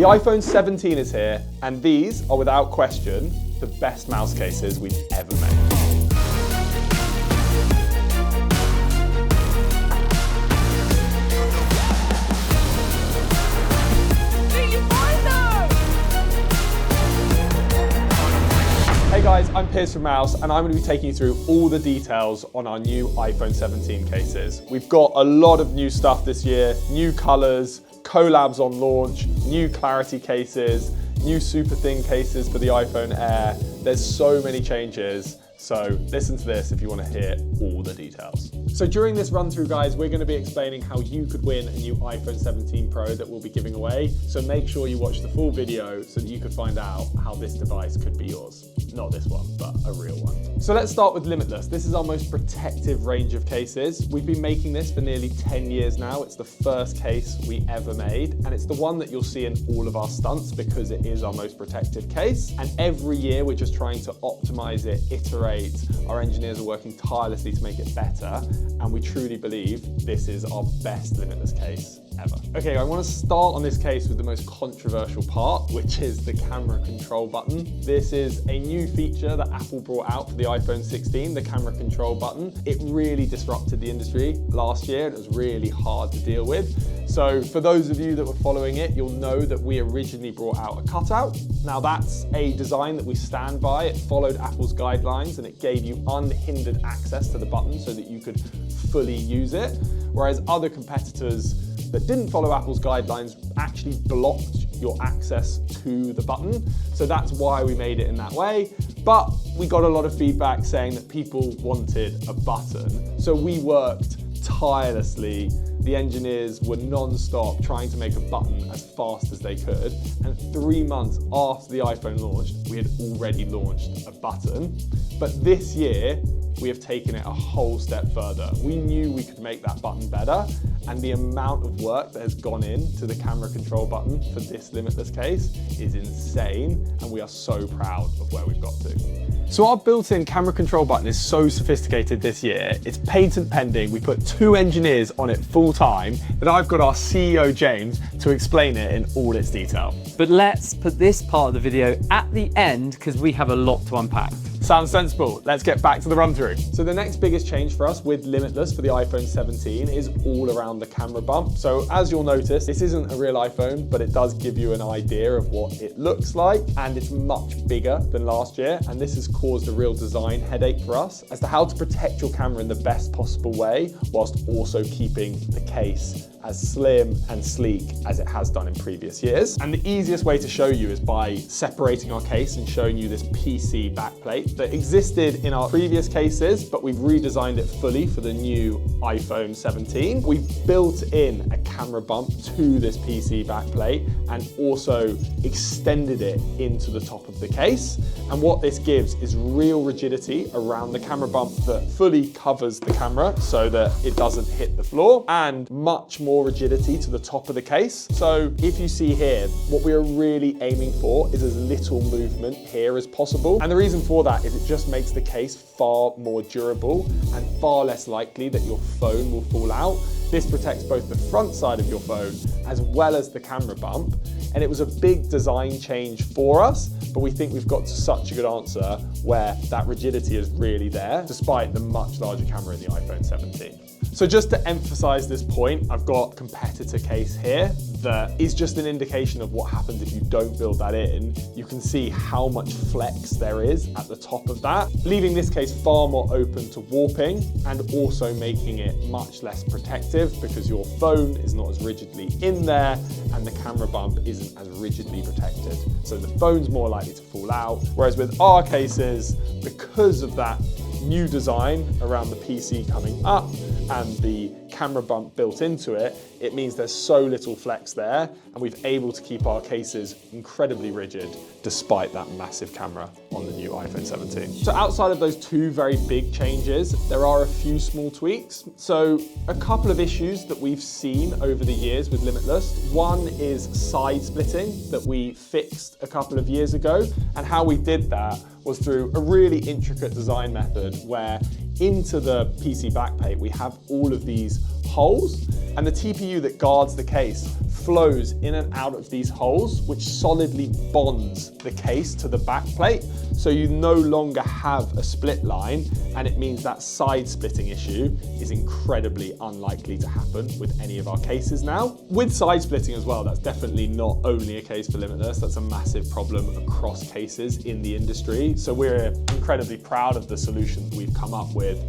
The iPhone 17 is here, and these are without question the best mouse cases we've ever made. Hey guys, I'm Piers from Mous, and I'm going to be taking you through all the details on our new iPhone 17 cases. We've got a lot of new stuff this year, new colours, collabs on launch, new clarity cases, new super thin cases for the iPhone Air. There's so many changes, so listen to this if you want to hear all the details. So during this run through, guys, we're going to be explaining how you could win a new iPhone 17 Pro that we'll be giving away. So make sure you watch the full video so that you could find out how this device could be yours. Not this one, but a real one. So let's start with Limitless. This is our most protective range of cases. We've been making this for nearly 10 years now. It's the first case we ever made, and it's the one that you'll see in all of our stunts because it is our most protective case. And every year we're just trying to optimize it, iterate. Our engineers are working tirelessly to make it better, and we truly believe this is our best Limitless case ever. Okay, I want to start on this case with the most controversial part, which is the camera control button. This is a new feature that Apple brought out for the iPhone 16, the camera control button. It really disrupted the industry last year, and it was really hard to deal with. So for those of you that were following it, you'll know that we originally brought out a cutout. Now that's a design that we stand by. It followed Apple's guidelines and it gave you unhindered access to the button so that you could fully use it. Whereas other competitors that didn't follow Apple's guidelines actually blocked your access to the button. So that's why we made it in that way. But we got a lot of feedback saying that people wanted a button. So we worked tirelessly. The engineers were non-stop trying to make a button as fast as they could. And 3 months after the iPhone launched, we had already launched a button. But this year, we have taken it a whole step further. We knew we could make that button better, and the amount of work that has gone into the camera control button for this Limitless case is insane, and we are so proud of where we've got to. So our built-in camera control button is so sophisticated this year, it's patent pending. We put 2 engineers on it full time, but I've got our CEO James to explain it in all its detail. But let's put this part of the video at the end because we have a lot to unpack. Sounds sensible. Let's get back to the run through. So the next biggest change for us with Limitless for the iPhone 17 is all around the camera bump. So as you'll notice, this isn't a real iPhone, but it does give you an idea of what it looks like, and it's much bigger than last year. And this has caused a real design headache for us as to how to protect your camera in the best possible way, whilst also keeping the case as slim and sleek as it has done in previous years. And the easiest way to show you is by separating our case and showing you this PC backplate that existed in our previous cases, but we've redesigned it fully for the new iPhone 17. We've built in a camera bump to this PC backplate and also extended it into the top of the case. And what this gives is real rigidity around the camera bump that fully covers the camera so that it doesn't hit the floor, and much more rigidity to the top of the case. So if you see here, what we are really aiming for is as little movement here as possible. And the reason for that is it just makes the case far more durable and far less likely that your phone will fall out. This protects both the front side of your phone as well as the camera bump. And it was a big design change for us, but we think we've got to such a good answer where that rigidity is really there, despite the much larger camera in the iPhone 17. So just to emphasize this point, I've got competitor case here that is just an indication of what happens if you don't build that in. You can see how much flex there is at the top of that, leaving this case far more open to warping and also making it much less protective because your phone is not as rigidly in there and the camera bump isn't as rigidly protected. So the phone's more likely to fall out. Whereas with our cases, because of that new design around the PC coming up and the camera bump built into it, it means there's so little flex there, and we've able to keep our cases incredibly rigid despite that massive camera on the new iPhone 17. So outside of those 2 very big changes, there are a few small tweaks. So a couple of issues that we've seen over the years with Limitless. One is side splitting that we fixed a couple of years ago, and how we did that was through a really intricate design method where into the PC backplate we have all of these holes, and the TPU that guards the case flows in and out of these holes, which solidly bonds the case to the back plate. So you no longer have a split line, and it means that side splitting issue is incredibly unlikely to happen with any of our cases now. With side splitting as well, that's definitely not only a case for Limitless, that's a massive problem across cases in the industry. So we're incredibly proud of the solution that we've come up with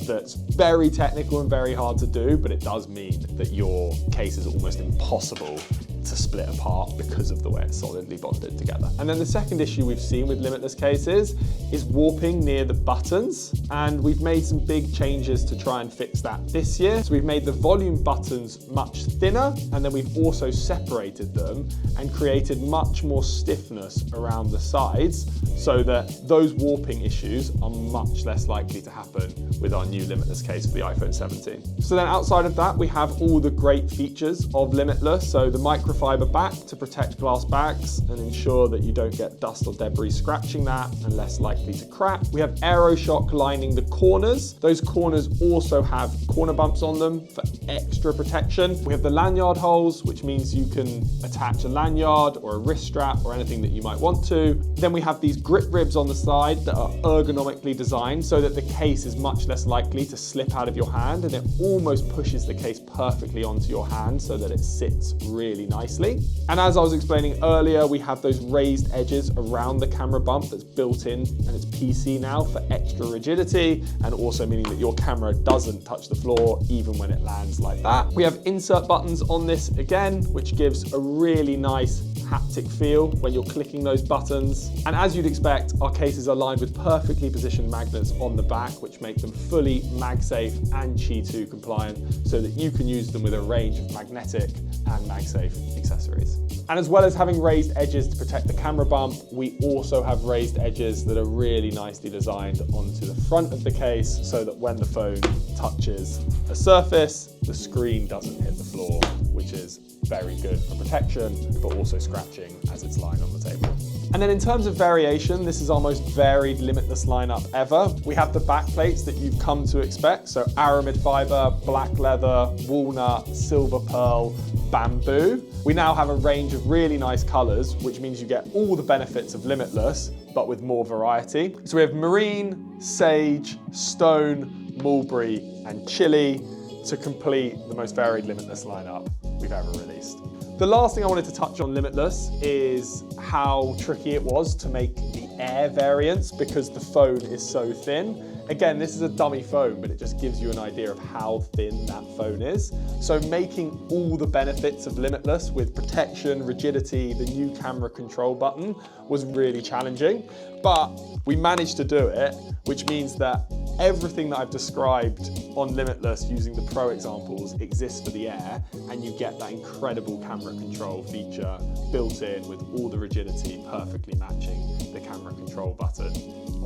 that's very technical and very hard to do, but it does mean that your case is almost impossible to split apart because of the way it's solidly bonded together. And then the second issue we've seen with Limitless cases is warping near the buttons, and we've made some big changes to try and fix that this year. So we've made the volume buttons much thinner, and then we've also separated them and created much more stiffness around the sides so that those warping issues are much less likely to happen with our new Limitless case for the iPhone 17. So then outside of that, we have all the great features of Limitless. So the microfiber back to protect glass backs and ensure that you don't get dust or debris scratching that and less likely to crack. We have AiroShock lining the corners. Those corners also have corner bumps on them for extra protection. We have the lanyard holes, which means you can attach a lanyard or a wrist strap or anything that you might want to. Then we have these grip ribs on the side that are ergonomically designed so that the case is much less likely to slip out of your hand, and it almost pushes the case perfectly onto your hand so that it sits really nicely. And as I was explaining earlier, we have those raised edges around the camera bump that's built in, and it's PC now for extra rigidity, and also meaning that your camera doesn't touch the floor even when it lands like that. We have insert buttons on this again, which gives a really nice haptic feel when you're clicking those buttons. And as you'd expect, our cases are lined with perfectly positioned magnets on the back, which make them fully MagSafe and Qi2 compliant so that you can use them with a range of magnetic and MagSafe accessories. And as well as having raised edges to protect the camera bump, we also have raised edges that are really nicely designed onto the front of the case so that when the phone touches a surface, the screen doesn't hit the floor, which is very good for protection, but also scratching as it's lying on the table. And then in terms of variation, this is our most varied Limitless lineup ever. We have the back plates that you've come to expect, so aramid fibre, black leather, walnut, silver pearl, bamboo. We now have a range of really nice colours, which means you get all the benefits of Limitless, but with more variety. So we have marine, sage, stone, mulberry, and chili to complete the most varied Limitless lineup we've ever released. The last thing I wanted to touch on Limitless is how tricky it was to make the Air variants because the phone is so thin. Again, this is a dummy phone, but it just gives you an idea of how thin that phone is. So making all the benefits of Limitless with protection, rigidity, the new camera control button was really challenging, but we managed to do it, which means that everything that I've described on Limitless using the Pro examples exists for the Air, and you get that incredible camera control feature built in with all the rigidity perfectly matching the camera control button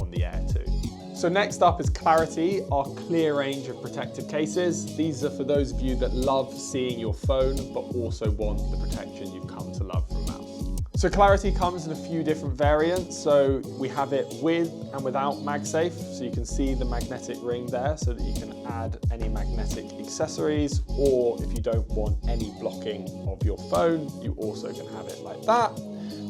on the Air too. So next up is Clarity, our clear range of protective cases. These are for those of you that love seeing your phone, but also want the protection you've come to love from Mous. So Clarity comes in a few different variants. So we have it with and without MagSafe. So you can see the magnetic ring there so that you can add any magnetic accessories, or if you don't want any blocking of your phone, you also can have it like that.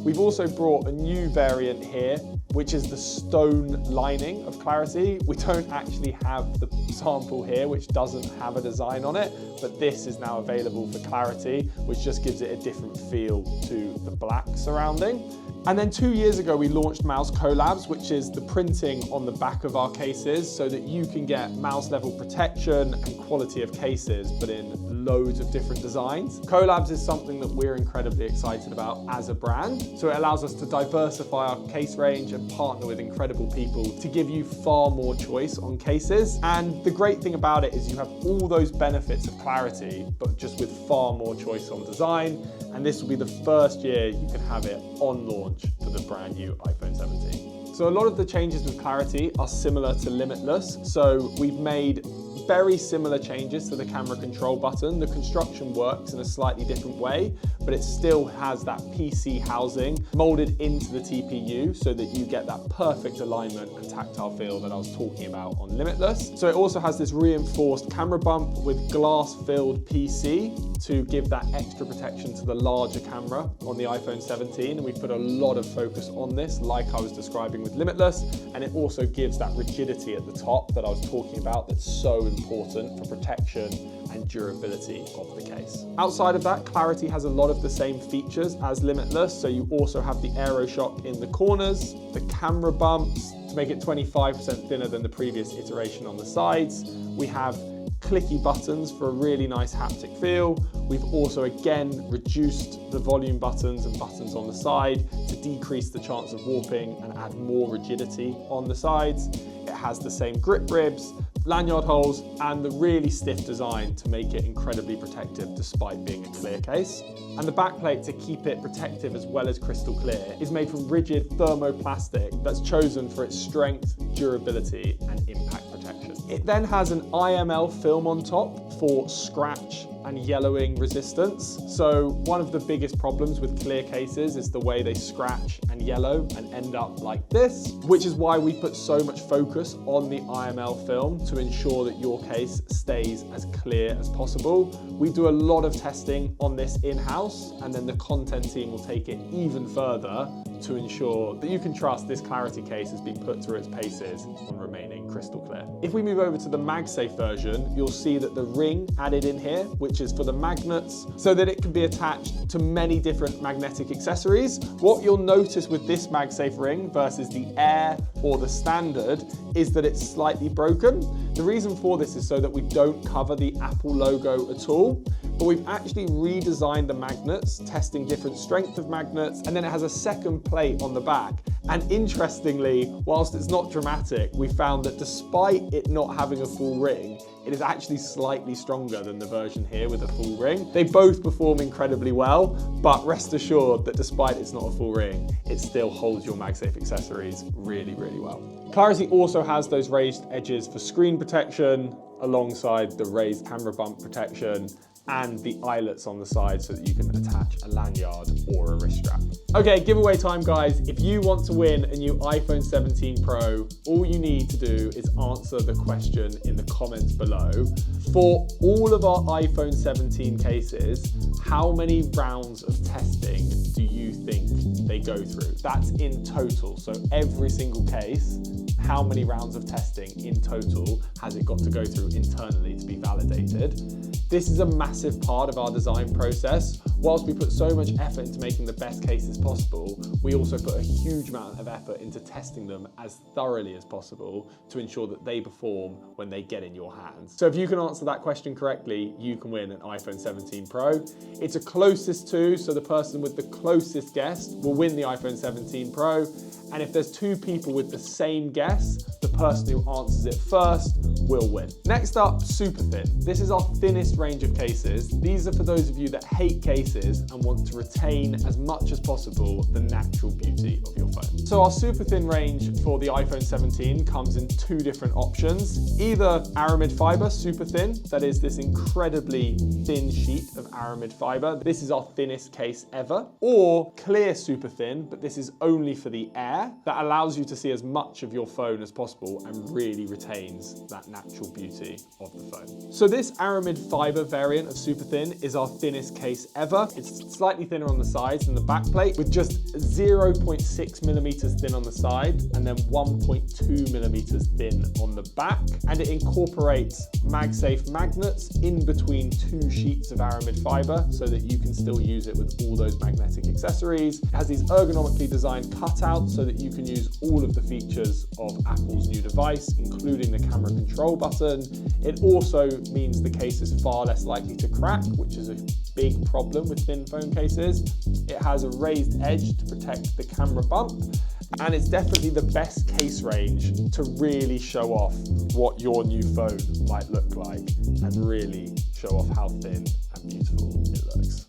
We've also brought a new variant here, which is the stone lining of Clarity. We don't actually have the sample here, which doesn't have a design on it, but this is now available for Clarity, which just gives it a different feel to the black surrounding. And then 2 years ago, we launched Mous Collabs, which is the printing on the back of our cases so that you can get mouse level protection and quality of cases, but in loads of different designs. Collabs is something that we're incredibly excited about as a brand. So it allows us to diversify our case range and partner with incredible people to give you far more choice on cases. And the great thing about it is you have all those benefits of Clarity, but just with far more choice on design. And this will be the first year you can have it on launch for the brand new iPhone 17. So a lot of the changes with Clarity are similar to Limitless. So we've made very similar changes to the camera control button. The construction works in a slightly different way, but it still has that PC housing molded into the TPU so that you get that perfect alignment and tactile feel that I was talking about on Limitless. So it also has this reinforced camera bump with glass-filled PC to give that extra protection to the larger camera on the iPhone 17, and we put a lot of focus on this, like I was describing with Limitless, and it also gives that rigidity at the top that I was talking about that's so important for protection and durability of the case. Outside of that, Clarity has a lot of the same features as Limitless, so you also have the AiroShock in the corners, the camera bumps to make it 25% thinner than the previous iteration on the sides. We have clicky buttons for a really nice haptic feel. We've also again reduced the volume buttons and buttons on the side to decrease the chance of warping and add more rigidity on the sides. It has the same grip ribs, lanyard holes, and the really stiff design to make it incredibly protective despite being a clear case. And the backplate, to keep it protective as well as crystal clear, is made from rigid thermoplastic that's chosen for its strength, durability, and impact protection. It then has an IML film on top for scratch and yellowing resistance. So one of the biggest problems with clear cases is the way they scratch and yellow and end up like this, which is why we put so much focus on the IML film to ensure that your case stays as clear as possible. We do a lot of testing on this in-house, and then the content team will take it even further to ensure that you can trust this Clarity case has been put through its paces on remaining crystal clear. If we move over to the MagSafe version, you'll see that the ring added in here, which is for the magnets, so that it can be attached to many different magnetic accessories. What you'll notice with this MagSafe ring versus the Air or the Standard is that it's slightly broken. The reason for this is so that we don't cover the Apple logo at all, but we've actually redesigned the magnets, testing different strength of magnets, and then it has a second plate on the back. And interestingly, whilst it's not dramatic, we found that despite it not having a full ring, it is actually slightly stronger than the version here with a full ring. They both perform incredibly well, but rest assured that despite it's not a full ring, it still holds your MagSafe accessories really, really well. Clarity also has those raised edges for screen protection, alongside the raised camera bump protection, and the eyelets on the side so that you can attach a lanyard or a wrist strap. Okay, giveaway time, guys. If you want to win a new iPhone 17 Pro, all you need to do is answer the question in the comments below. For all of our iPhone 17 cases, how many rounds of testing do you think they go through? That's in total, so every single case, how many rounds of testing in total has it got to go through internally to be validated? This is a massive part of our design process. Whilst we put so much effort into making the best cases possible, we also put a huge amount of effort into testing them as thoroughly as possible to ensure that they perform when they get in your hands. So if you can answer that question correctly, you can win an iPhone 17 Pro. It's a closest to, so the person with the closest guess will win the iPhone 17 Pro. And if there's two people with the same guess, the person who answers it first will win. Next up, super thin. This is our thinnest range of cases. These are for those of you that hate cases and want to retain as much as possible the natural beauty of your phone. So our super thin range for the iPhone 17 comes in two different options. Either aramid fibre, super thin, that is this incredibly thin sheet of aramid fibre. This is our thinnest case ever. Or clear super thin, but this is only for the Air, that allows you to see as much of your phone as possible and really retains that natural beauty of the phone. So this aramid fibre variant of super thin is our thinnest case ever. It's slightly thinner on the sides than the backplate, with just 0.6 millimeters thin on the side and then 1.2 millimeters thin on the back. And it incorporates MagSafe magnets in between two sheets of aramid fibre so that you can still use it with all those magnetic accessories. It has these ergonomically designed cutouts so that you can use all of the features of Apple's new device, including the camera control button. It also means the case is far less likely to crack, which is a big problem with thin phone cases. It has a raised edge to protect the camera bump, and it's definitely the best case range to really show off what your new phone might look like and really show off how thin and beautiful it looks.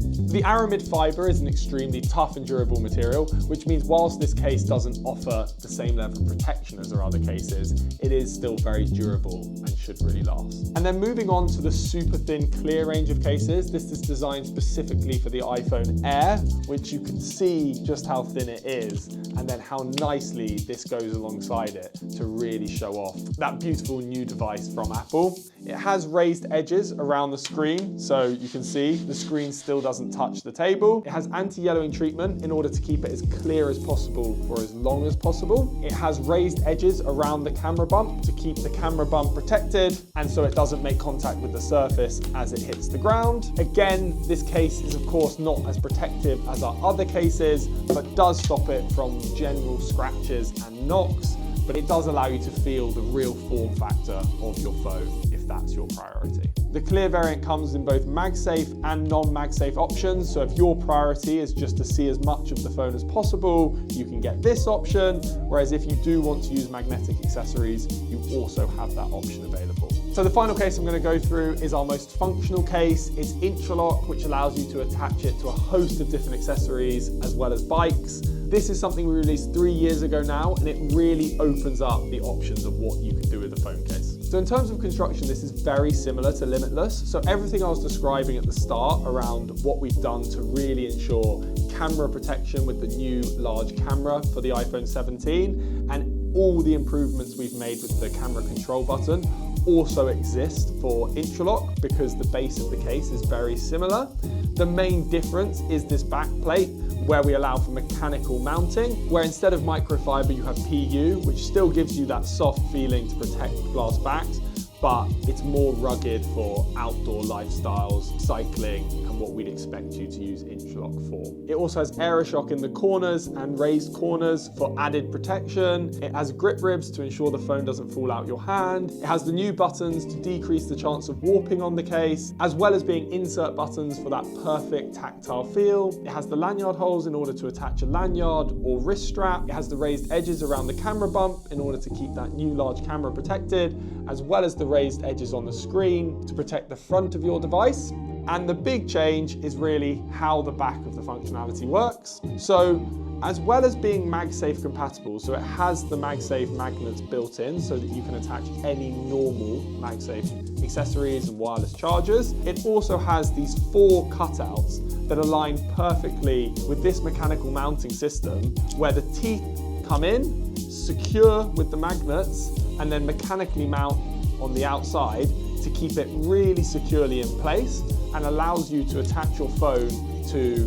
The aramid fibre is an extremely tough and durable material, which means whilst this case doesn't offer the same level of protection as our other cases, it is still very durable and should really last. And then moving on to the super thin clear range of cases, this is designed specifically for the iPhone Air, which you can see just how thin it is, and then how nicely this goes alongside it to really show off that beautiful new device from Apple. It has raised edges around the screen, so you can see the screen still doesn't touch the table. It has anti-yellowing treatment in order to keep it as clear as possible for as long as possible. It has raised edges around the camera bump to keep the camera bump protected, and so it doesn't make contact with the surface as it hits the ground. Again, this case is of course not as protective as our other cases, but does stop it from general scratches and knocks, but it does allow you to feel the real form factor of your phone if that's your priority. The clear variant comes in both MagSafe and non-MagSafe options, so if your priority is just to see as much of the phone as possible, you can get this option, whereas if you do want to use magnetic accessories, you also have that option available. So the final case I'm going to go through is our most functional case. It's IntraLock, which allows you to attach it to a host of different accessories as well as bikes. This is something we released 3 years ago now, and it really opens up the options of what you can do with a phone case. So in terms of construction, this is very similar to Limitless. So everything I was describing at the start around what we've done to really ensure camera protection with the new large camera for the iPhone 17 and all the improvements we've made with the camera control button also exist for IntraLock because the base of the case is very similar. The main difference is this back plate where we allow for mechanical mounting, where instead of microfiber you have PU, which still gives you that soft feeling to protect glass backs, but it's more rugged for outdoor lifestyles, cycling, and what we'd expect you to use IntraLock for. It also has AiroShock in the corners and raised corners for added protection. It has grip ribs to ensure the phone doesn't fall out your hand. It has the new buttons to decrease the chance of warping on the case, as well as being insert buttons for that perfect tactile feel. It has the lanyard holes in order to attach a lanyard or wrist strap. It has the raised edges around the camera bump in order to keep that new large camera protected, as well as the raised edges on the screen to protect the front of your device. And the big change is really how the back of the functionality works. So as well as being MagSafe compatible, so it has the MagSafe magnets built in so that you can attach any normal MagSafe accessories and wireless chargers. It also has these 4 cutouts that align perfectly with this mechanical mounting system where the teeth come in, secure with the magnets, and then mechanically mount on the outside to keep it really securely in place, and allows you to attach your phone to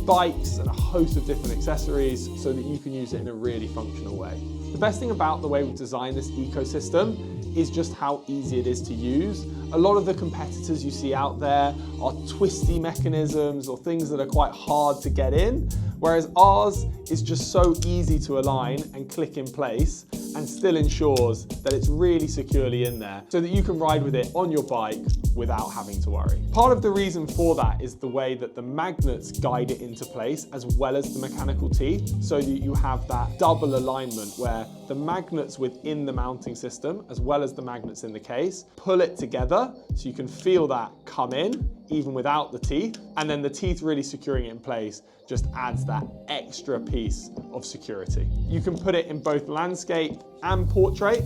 bikes and a host of different accessories so that you can use it in a really functional way. The best thing about the way we've designed this ecosystem is just how easy it is to use. A lot of the competitors you see out there are twisty mechanisms or things that are quite hard to get in, whereas ours is just so easy to align and click in place and still ensures that it's really securely in there so that you can ride with it on your bike without having to worry. Part of the reason for that is the way that the magnets guide it into place as well as the mechanical teeth, so that you have that double alignment where the magnets within the mounting system as well as the magnets in the case pull it together so you can feel that come in even without the teeth, and then the teeth really securing it in place just adds that extra piece of security. You can put it in both landscape and portrait,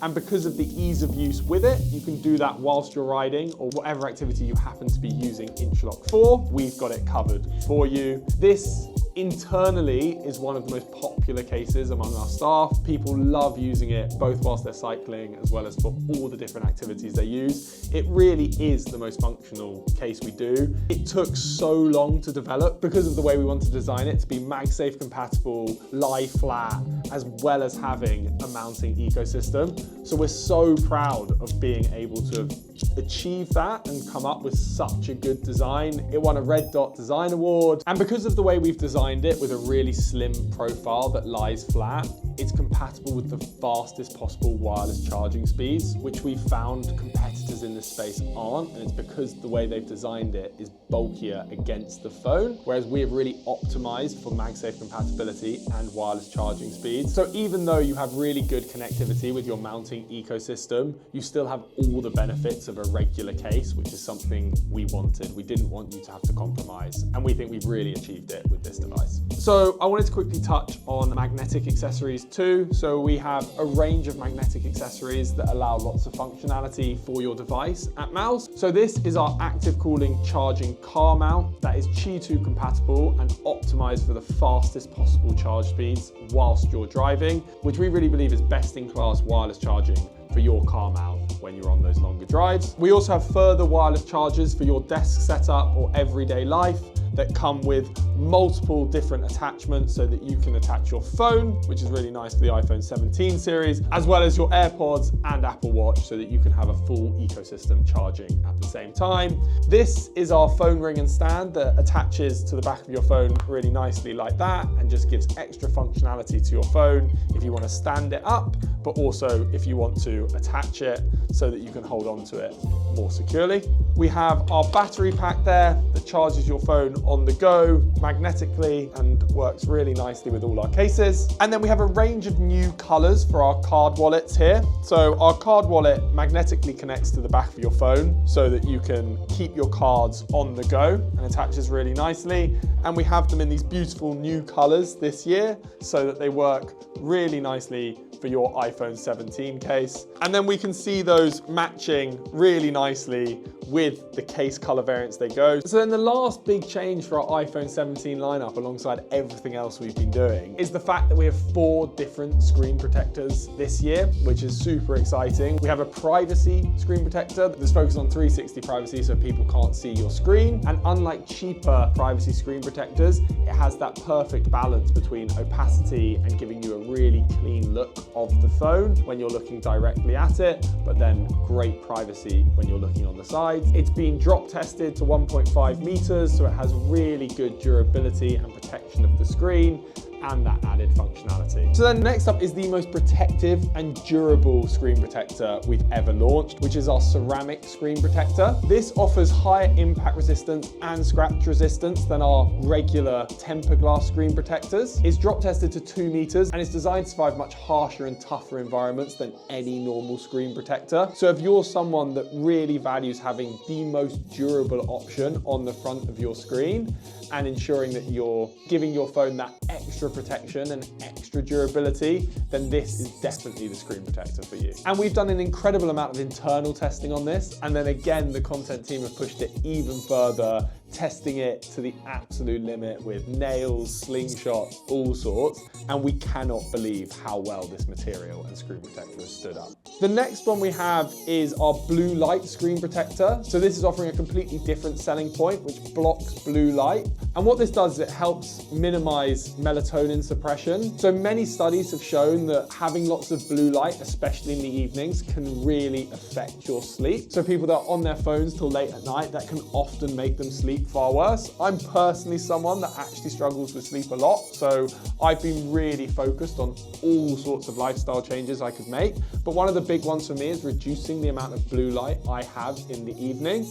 and because of the ease of use with it, you can do that whilst you're riding or whatever activity you happen to be using IntraLock for. We've got it covered for you. This internally is one of the most popular cases among our staff. People love using it both whilst they're cycling as well as for all the different activities they use. It really is the most functional case we do. It took so long to develop because of the way we want to design it to be MagSafe compatible, lie flat, as well as having a mounting ecosystem. So we're so proud of being able to achieve that and come up with such a good design. It won a Red Dot Design Award, and because of the way we've designed it with a really slim profile that lies flat, it's compatible with the fastest possible wireless charging speeds, which we've found competitors in this space aren't, and it's because the way they've designed it is bulkier against the phone, whereas we have really optimized for MagSafe compatibility and wireless charging speeds. So even though you have really good connectivity with your mounting ecosystem, you still have all the benefits of of a regular case, which is something we wanted. We didn't want you to have to compromise, and we think we've really achieved it with this device. So I wanted to quickly touch on magnetic accessories too. So we have a range of magnetic accessories that allow lots of functionality for your device at Mous. So this is our active cooling charging car mount that is Qi2 compatible and optimized for the fastest possible charge speeds whilst you're driving, which we really believe is best in class wireless charging for your car mount when you're on those longer drives. We also have further wireless chargers for your desk setup or everyday life that come with multiple different attachments so that you can attach your phone, which is really nice for the iPhone 17 series, as well as your AirPods and Apple Watch so that you can have a full ecosystem charging at the same time. This is our phone ring and stand that attaches to the back of your phone really nicely like that and just gives extra functionality to your phone if you want to stand it up, but also if you want to attach it so that you can hold on to it more securely. We have our battery pack there that charges your phone on the go magnetically and works really nicely with all our cases. And then we have a range of new colors for our card wallets here. So our card wallet magnetically connects to the back of your phone so that you can keep your cards on the go and attaches really nicely. And we have them in these beautiful new colors this year so that they work really nicely for your iPhone 17 case. And then we can see those matching really nicely with the case color variants they go. So then the last big change for our iPhone 17 lineup, alongside everything else we've been doing, is the fact that we have 4 different screen protectors this year, which is super exciting. We have a privacy screen protector that's focused on 360 privacy so people can't see your screen. And unlike cheaper privacy screen protectors, it has that perfect balance between opacity and giving you a really clean look of the phone when you're looking directly at it, but then great privacy when you're looking on the sides. It's been drop tested to 1.5 meters, so it has really good durability and protection of the screen and that added functionality. So then next up is the most protective and durable screen protector we've ever launched, which is our ceramic screen protector. This offers higher impact resistance and scratch resistance than our regular tempered glass screen protectors. It's drop tested to 2 meters and it's designed to survive much harsher and tougher environments than any normal screen protector. So if you're someone that really values having the most durable option on the front of your screen and ensuring that you're giving your phone that extra protection and extra durability, then this is definitely the screen protector for you. And we've done an incredible amount of internal testing on this, and then again the content team have pushed it even further, testing it to the absolute limit with nails, slingshots, all sorts, and we cannot believe how well this material and screen protector has stood up. The next one we have is our blue light screen protector. So this is offering a completely different selling point, which blocks blue light. And what this does is it helps minimize melatonin suppression. So many studies have shown that having lots of blue light, especially in the evenings, can really affect your sleep. So people that are on their phones till late at night, that can often make them sleep far worse. I'm personally someone that actually struggles with sleep a lot. So I've been really focused on all sorts of lifestyle changes I could make. But one of the big ones for me is reducing the amount of blue light I have in the evening.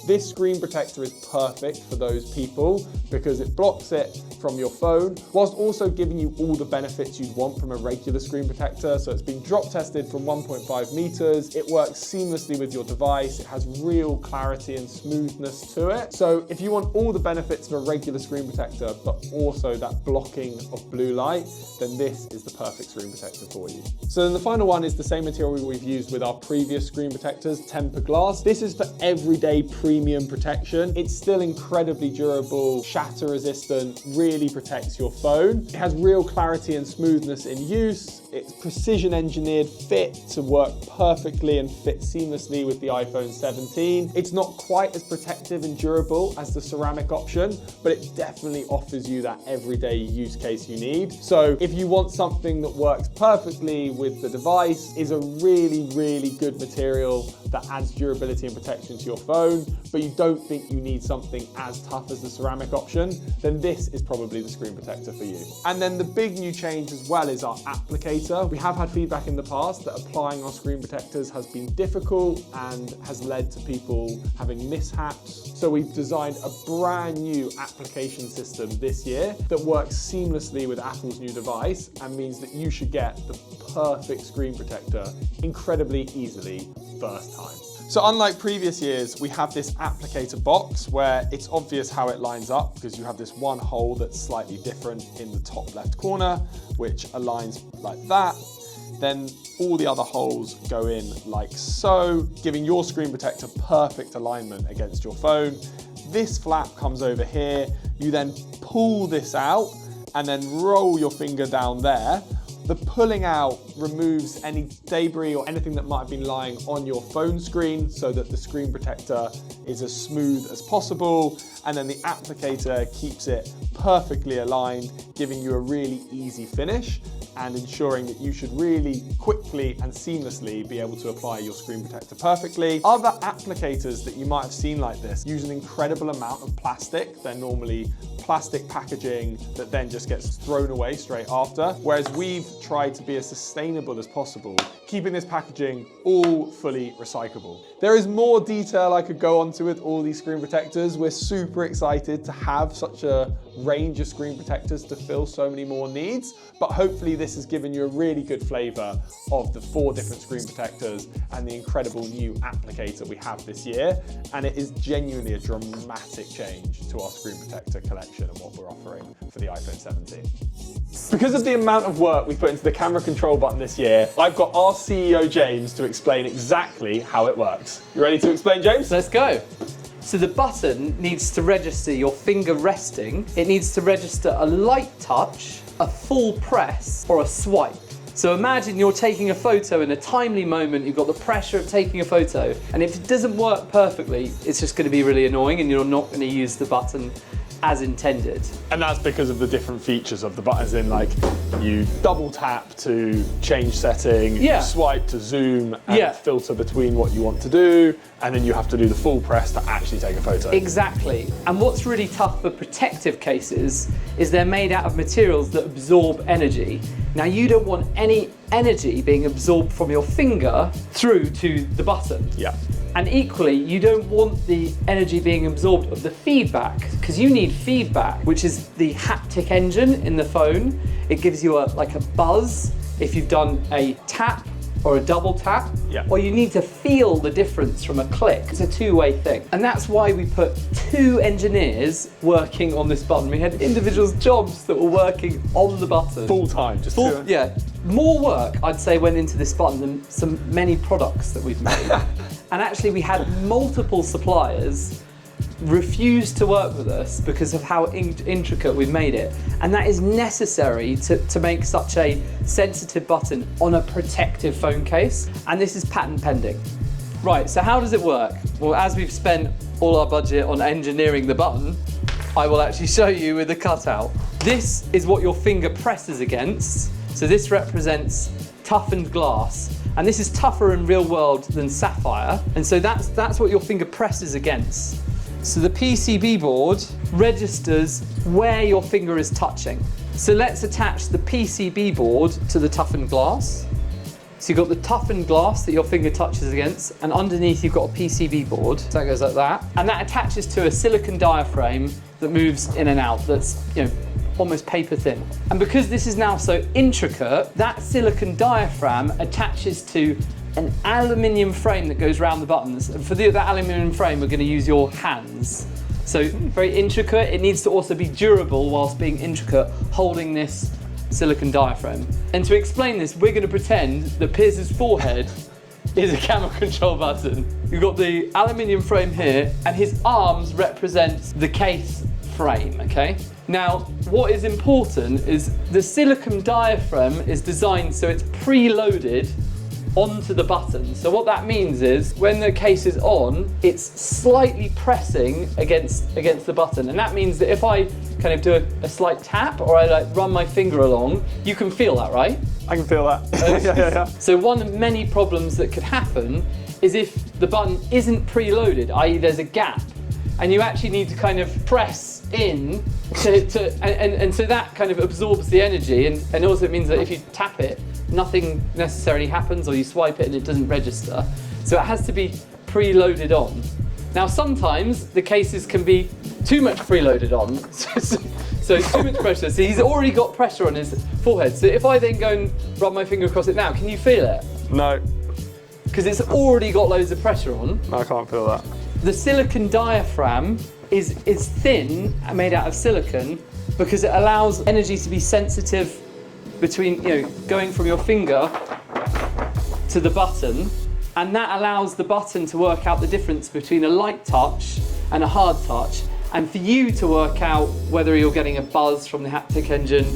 This screen protector is perfect for those people because it blocks it from your phone, whilst also giving you all the benefits you'd want from a regular screen protector. So it's been drop tested from 1.5 meters. It works seamlessly with your device. It has real clarity and smoothness to it. So if you want all the benefits of a regular screen protector, but also that blocking of blue light, then this is the perfect screen protector for you. So then the final one is the same material we've used with our previous screen protectors, tempered glass. This is for everyday premium protection. It's still incredibly durable, shatter resistant, really protects your phone. It has real clarity and smoothness in use. It's precision engineered fit to work perfectly and fit seamlessly with the iPhone 17. It's not quite as protective and durable as the ceramic option, but it definitely offers you that everyday use case you need. So if you want something that works perfectly with the device, is a really, really good material that adds durability and protection to your phone, but you don't think you need something as tough as the ceramic option, then this is probably the screen protector for you. And then the big new change as well is our applicator. We have had feedback in the past that applying our screen protectors has been difficult and has led to people having mishaps. So we've designed a brand new application system this year that works seamlessly with Apple's new device and means that you should get the perfect screen protector incredibly easily first time. So unlike previous years, we have this applicator box where it's obvious how it lines up because you have this one hole that's slightly different in the top left corner, which aligns like that. Then all the other holes go in like so, giving your screen protector perfect alignment against your phone. This flap comes over here. You then pull this out and then roll your finger down there. The pulling out removes any debris or anything that might have been lying on your phone screen so that the screen protector is as smooth as possible. And then the applicator keeps it perfectly aligned, giving you a really easy finish and ensuring that you should really quickly and seamlessly be able to apply your screen protector perfectly. Other applicators that you might have seen like this use an incredible amount of plastic. They're normally plastic packaging that then just gets thrown away straight after, whereas we've tried to be as sustainable as possible, keeping this packaging all fully recyclable. There is more detail I could go onto with all these screen protectors. We're super excited to have such a range of screen protectors to fill so many more needs, but hopefully this has given you a really good flavor of the 4 different screen protectors and the incredible new applicator we have this year. And it is genuinely a dramatic change to our screen protector collection and what we're offering for the iPhone 17. Because of the amount of work we put into the camera control button this year, I've got our CEO James to explain exactly how it works. You ready to explain, James? Let's go. So the button needs to register your finger resting. It needs to register a light touch, a full press, or a swipe. So imagine you're taking a photo in a timely moment, you've got the pressure of taking a photo, and if it doesn't work perfectly, it's just going to be really annoying and you're not going to use the button as intended. And that's because of the different features of the buttons in, like you double tap to change setting, you swipe to zoom and filter between what you want to do, and then you have to do the full press to actually take a photo. Exactly. And what's really tough for protective cases is they're made out of materials that absorb energy. Now you don't want any energy being absorbed from your finger through to the button. Yeah. And equally, you don't want the energy being absorbed of the feedback, because you need feedback, which is the haptic engine in the phone. It gives you like a buzz if you've done a tap or a double tap, or you need to feel the difference from a click. It's a two-way thing. And that's why we put 2 engineers working on this button. We had individuals' jobs that were working on the button. Full time, just full, yeah. More work, I'd say, went into this button than many products that we've made. And actually we had multiple suppliers refuse to work with us because of how intricate we've made it. And that is necessary to make such a sensitive button on a protective phone case. And this is patent pending. Right, so how does it work? Well, as we've spent all our budget on engineering the button, I will actually show you with the cutout. This is what your finger presses against. So this represents toughened glass. And this is tougher in real world than sapphire. And so that's what your finger presses against. So the PCB board registers where your finger is touching. So let's attach the PCB board to the toughened glass. So you've got the toughened glass that your finger touches against, and underneath you've got a PCB board. So that goes like that. And that attaches to a silicon diaphragm that moves in and out, that's, you know, almost paper thin. And because this is now so intricate, that silicon diaphragm attaches to an aluminium frame that goes around the buttons. And for that aluminium frame, we're going to use your hands. So very intricate. It needs to also be durable whilst being intricate, holding this silicon diaphragm. And to explain this, we're going to pretend that Piers's forehead is a camera control button. You've got the aluminium frame here, and his arms represent the case frame, okay? Now, what is important is the silicon diaphragm is designed so it's preloaded onto the button. So what that means is when the case is on, it's slightly pressing against the button. And that means that if I kind of do a slight tap or I like run my finger along, you can feel that, right? I can feel that. Yeah. So one of many problems that could happen is if the button isn't preloaded, i.e. there's a gap, and you actually need to kind of press in and so that kind of absorbs the energy, and also it means that if you tap it, nothing necessarily happens, or you swipe it and it doesn't register. So it has to be preloaded on. Now sometimes the cases can be too much preloaded on, so too much pressure. So he's already got pressure on his forehead. So if I then go and run my finger across it now, can you feel it? No. because it's already got loads of pressure on. I can't feel that. The silicon diaphragm is thin, made out of silicon, because it allows energy to be sensitive between, going from your finger to the button, and that allows the button to work out the difference between a light touch and a hard touch, and for you to work out whether you're getting a buzz from the haptic engine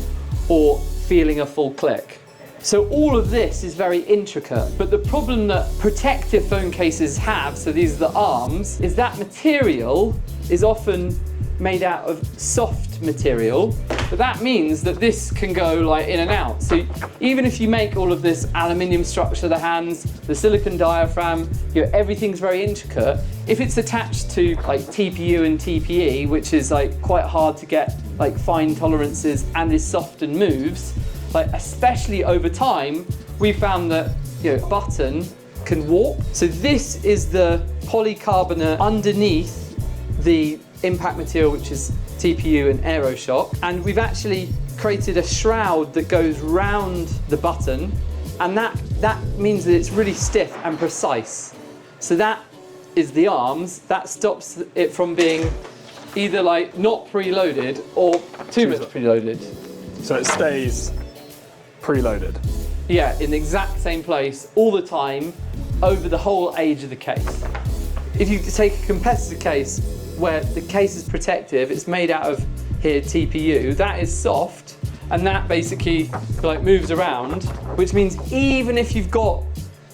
or feeling a full click. So all of this is very intricate, but the problem that protective phone cases have, so these are the arms, is that material is often made out of soft material, but that means that this can go like in and out. So even if you make all of this aluminium structure, the hands, the silicon diaphragm, everything's very intricate. If it's attached to like TPU and TPE, which is like quite hard to get like fine tolerances and is soft and moves, like especially over time, we found that a button can warp. So this is the polycarbonate underneath the impact material, which is TPU and AiroShock, and we've actually created a shroud that goes round the button, and that means that it's really stiff and precise. So that is the arms. That stops it from being either like not preloaded or too much preloaded. So it stays preloaded. Yeah, in the exact same place all the time over the whole age of the case. If you take a competitor case where the case is protective, it's made out of here TPU, that is soft, and that basically like moves around, which means even if you've got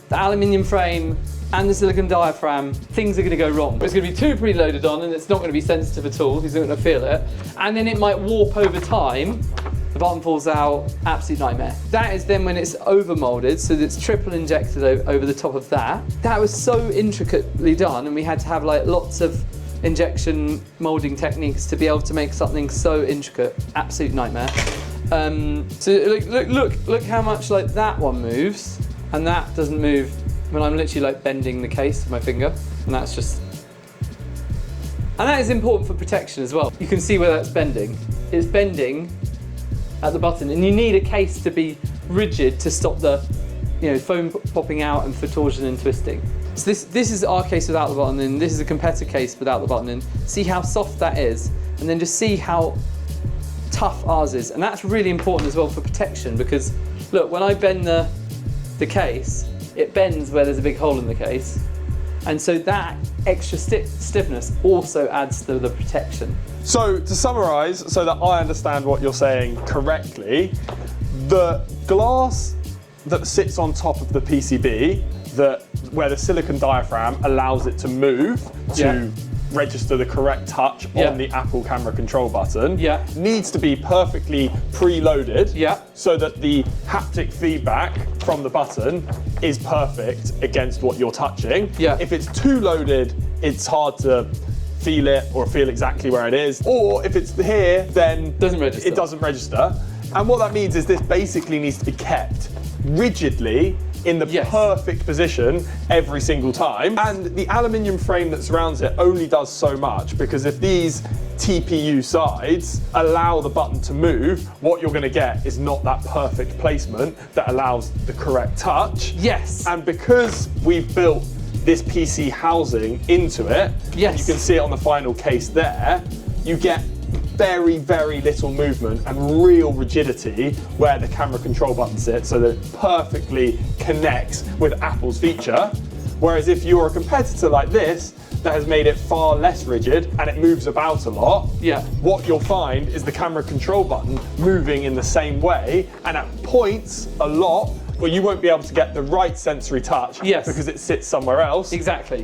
the aluminium frame and the silicon diaphragm, things are going to go wrong. It's going to be too preloaded on, and it's not going to be sensitive at all, he's not going to feel it, and then it might warp over time, the button falls out, absolute nightmare. That is then when it's over molded, so that it's triple injected over the top of that. That was so intricately done, and we had to have like lots of injection molding techniques to be able to make something so intricate. Absolute nightmare. So look how much like that one moves, and that doesn't move when I'm literally like bending the case with my finger, and that's just. And that is important for protection as well. You can see where that's bending. It's bending at the button, and you need a case to be rigid to stop the foam popping out and for torsion and twisting. So this is our case without the button in, this is a competitor case without the button in. See how soft that is, and then just see how tough ours is. And that's really important as well for protection, because look, when I bend the case, it bends where there's a big hole in the case. And so that extra stiffness also adds to the protection. So to summarize, so that I understand what you're saying correctly, the glass that sits on top of the PCB, where the silicon diaphragm allows it to move to register the correct touch on the Apple camera control button, needs to be perfectly preloaded so that the haptic feedback from the button is perfect against what you're touching. If it's too loaded, it's hard to feel it or feel exactly where it is. Or if it's here, then it doesn't register. And what that means is this basically needs to be kept rigidly in the perfect position every single time. And the aluminium frame that surrounds it only does so much, because if these TPU sides allow the button to move, what you're going to get is not that perfect placement that allows the correct touch. And because we've built this PC housing into it, you can see it on the final case there, you get very, very little movement and real rigidity where the camera control button sits, so that it perfectly connects with Apple's feature. Whereas if you're a competitor like this that has made it far less rigid and it moves about a lot, what you'll find is the camera control button moving in the same way, and at points a lot where you won't be able to get the right sensory touch because it sits somewhere else.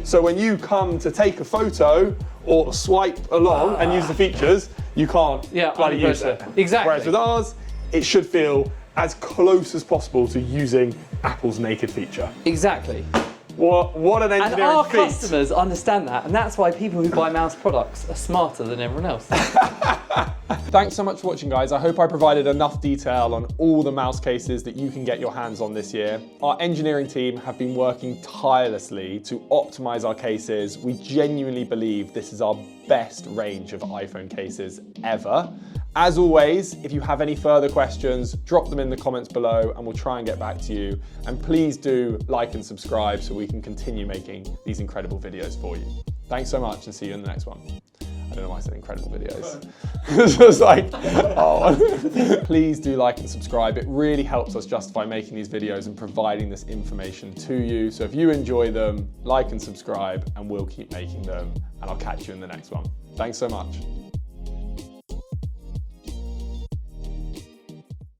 So when you come to take a photo or swipe along and use the features, you can't bloody use it. Whereas with ours, it should feel as close as possible to using Apple's naked feature. What an engineering feat. And our customers understand that, and that's why people who buy Mous products are smarter than everyone else. Thanks so much for watching, guys. I hope I provided enough detail on all the Mous cases that you can get your hands on this year. Our engineering team have been working tirelessly to optimize our cases. We genuinely believe this is our best range of iPhone cases ever. As always, if you have any further questions, drop them in the comments below and we'll try and get back to you. And please do like and subscribe so we can continue making these incredible videos for you. Thanks so much and see you in the next one. I don't know why I said incredible videos. It's just like, oh. Please do like and subscribe. It really helps us justify making these videos and providing this information to you. So if you enjoy them, like and subscribe and we'll keep making them and I'll catch you in the next one. Thanks so much.